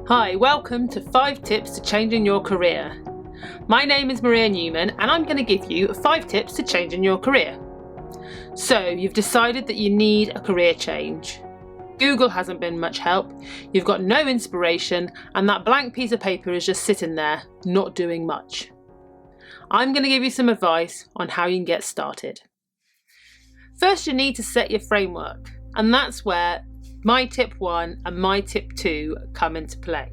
Hi, welcome to 5 Tips to Changing Your Career. My name is Maria Newman and I'm going to give you 5 tips to changing your career. So, you've decided that you need a career change. Google hasn't been much help, you've got no inspiration, and that blank piece of paper is just sitting there, not doing much. I'm going to give you some advice on how you can get started. First, you need to set your framework, and that's where my tip 1 and my tip 2 come into play.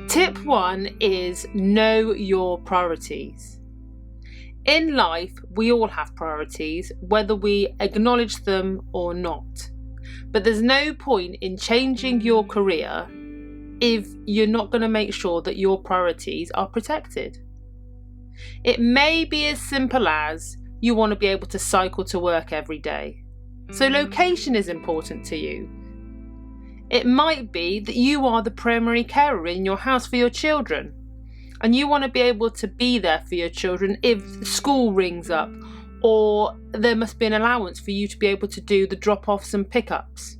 Tip 1 is know your priorities. In life, we all have priorities, whether we acknowledge them or not. But there's no point in changing your career if you're not going to make sure that your priorities are protected. It may be as simple as you want to be able to cycle to work every day. So location is important to you. It might be that you are the primary carer in your house for your children, and you want to be able to be there for your children if school rings up, or there must be an allowance for you to be able to do the drop-offs and pickups.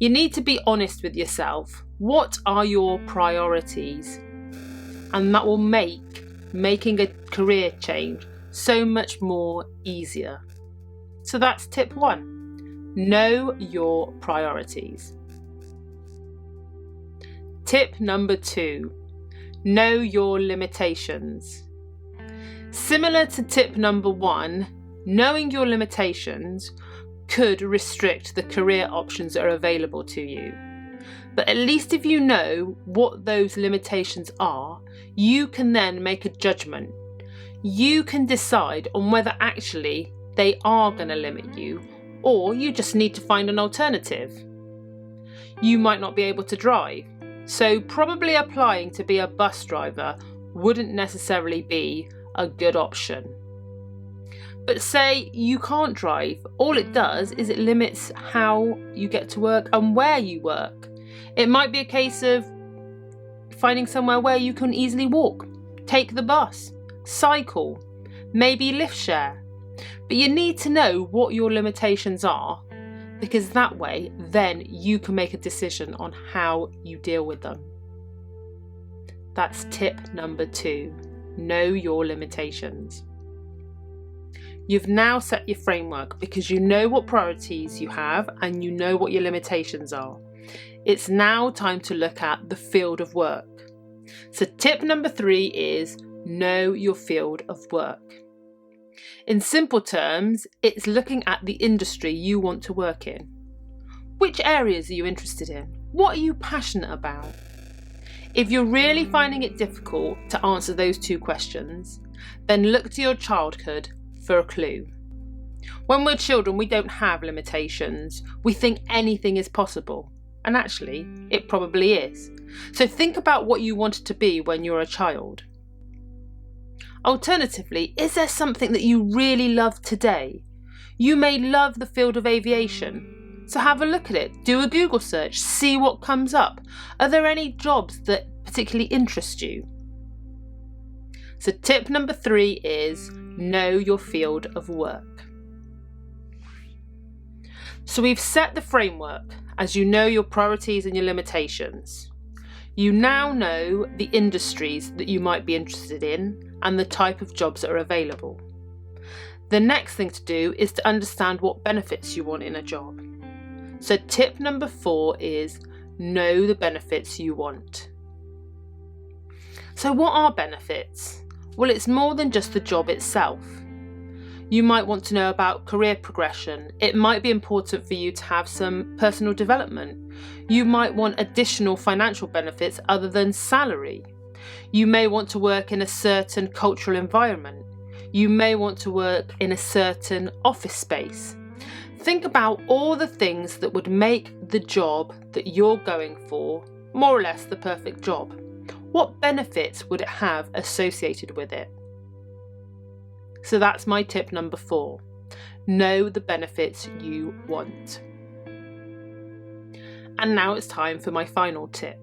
You need to be honest with yourself. What are your priorities? And that will make making a career change so much more easier. So that's tip 1. Know your priorities. Tip number 2. Know your limitations. Similar to tip number 1, knowing your limitations could restrict the career options that are available to you. But at least if you know what those limitations are, you can then make a judgment. You can decide on whether actually they are going to limit you, or you just need to find an alternative. You might not be able to drive, so probably applying to be a bus driver wouldn't necessarily be a good option. But say you can't drive, all it does is it limits how you get to work and where you work. It might be a case of finding somewhere where you can easily walk, take the bus, cycle, maybe lift share. But you need to know what your limitations are, because that way then you can make a decision on how you deal with them. That's tip number 2. Know your limitations. You've now set your framework because you know what priorities you have and you know what your limitations are. It's now time to look at the field of work. So tip number 3 is know your field of work. In simple terms, it's looking at the industry you want to work in. Which areas are you interested in? What are you passionate about? If you're really finding it difficult to answer those 2 questions, then look to your childhood for a clue. When we're children, we don't have limitations. We think anything is possible. And actually, it probably is. So think about what you wanted to be when you were a child. Alternatively, is there something that you really love today? You may love the field of aviation, so have a look at it, do a Google search, see what comes up. Are there any jobs that particularly interest you? So tip number 3 is know your field of work. So we've set the framework as you know your priorities and your limitations. You now know the industries that you might be interested in and the type of jobs that are available. The next thing to do is to understand what benefits you want in a job. So tip number 4 is know the benefits you want. So what are benefits? Well, it's more than just the job itself. You might want to know about career progression. It might be important for you to have some personal development. You might want additional financial benefits other than salary. You may want to work in a certain cultural environment. You may want to work in a certain office space. Think about all the things that would make the job that you're going for more or less the perfect job. What benefits would it have associated with it? So that's my tip number 4. Know the benefits you want. And now it's time for my final tip.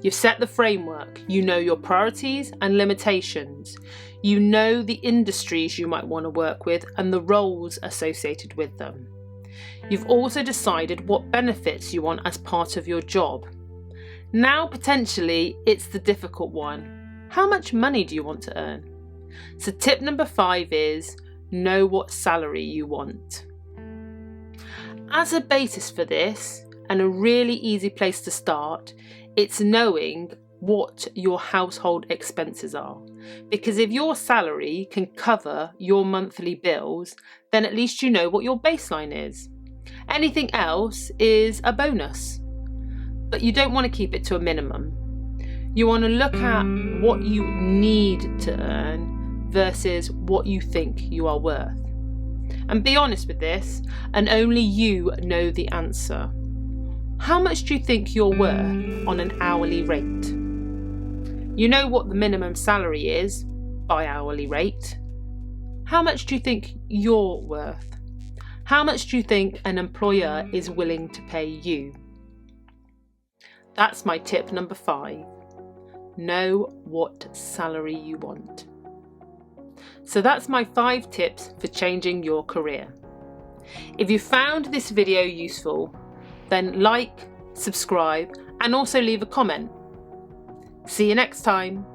You've set the framework, you know your priorities and limitations, you know the industries you might want to work with and the roles associated with them. You've also decided what benefits you want as part of your job. Now potentially it's the difficult one. How much money do you want to earn? So tip number 5 is know what salary you want. As a basis for this, and a really easy place to start, it's knowing what your household expenses are. Because if your salary can cover your monthly bills, then at least you know what your baseline is. Anything else is a bonus. But you don't want to keep it to a minimum. You want to look at what you need to earn versus what you think you are worth. And be honest with this, and only you know the answer. How much do you think you're worth on an hourly rate? You know what the minimum salary is by hourly rate. How much do you think you're worth? How much do you think an employer is willing to pay you? That's my tip number 5. Know what salary you want. So that's my 5 tips for changing your career. If you found this video useful, then like, subscribe, and also leave a comment. See you next time.